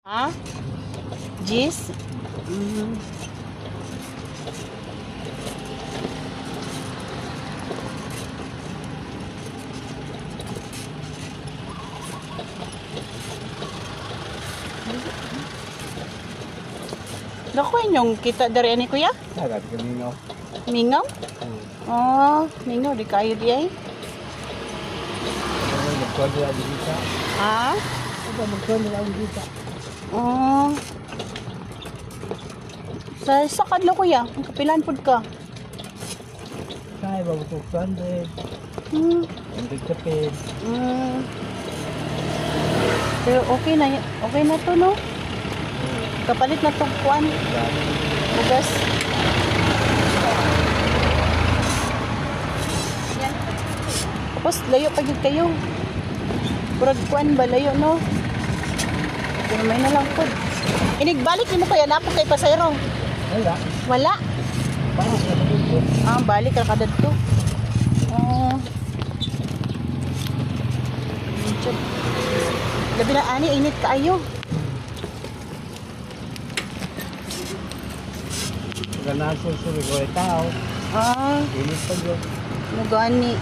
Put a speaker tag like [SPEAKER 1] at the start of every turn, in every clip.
[SPEAKER 1] Ha? Jis? Mm. Naku, yung kita dari ani kuya?
[SPEAKER 2] Sagat ka mingaw.
[SPEAKER 1] Mingaw? Oh, mingaw di kayo di ay.
[SPEAKER 2] Magkwento lang dito.
[SPEAKER 1] Ha?
[SPEAKER 2] Magkwento lang dito.
[SPEAKER 1] Oh. Sa sakad lo kuya, ang kapilan pud ka.
[SPEAKER 2] Kaya ba ito 200?
[SPEAKER 1] Hmm.
[SPEAKER 2] 100 kapit.
[SPEAKER 1] Mm. Pero okay na to no? Kapalit na tong kuan. Bugas. Yan. Tapos layo pa gid kayo. Purag kuan ba layo no? Pero may na lang po. Inigbalik mo kaya na po kay pasayro.
[SPEAKER 2] Wala.
[SPEAKER 1] Wala.
[SPEAKER 2] Paano ka dito?
[SPEAKER 1] Ah, balik ka kadad to. Oh. Labi na ani init kaayo.
[SPEAKER 2] Ganaan susuri ko ay tao.
[SPEAKER 1] Ah,
[SPEAKER 2] Init pa yun.
[SPEAKER 1] mugani.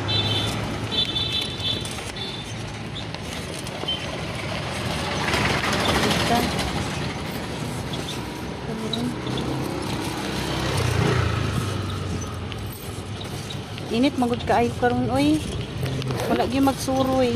[SPEAKER 1] Ita. Init magud kaayo karon oy. Wala gyud magsuroy.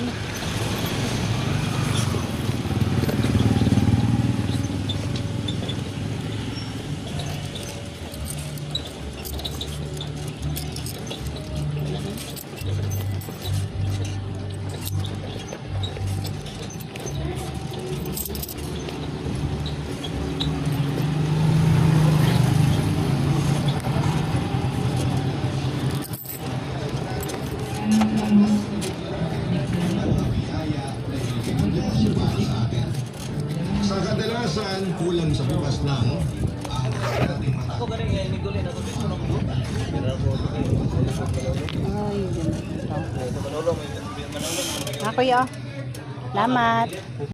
[SPEAKER 3] Sa kadalasan, kulang sa bukas ng
[SPEAKER 1] Ay, ganito. Ako ya. Salamat.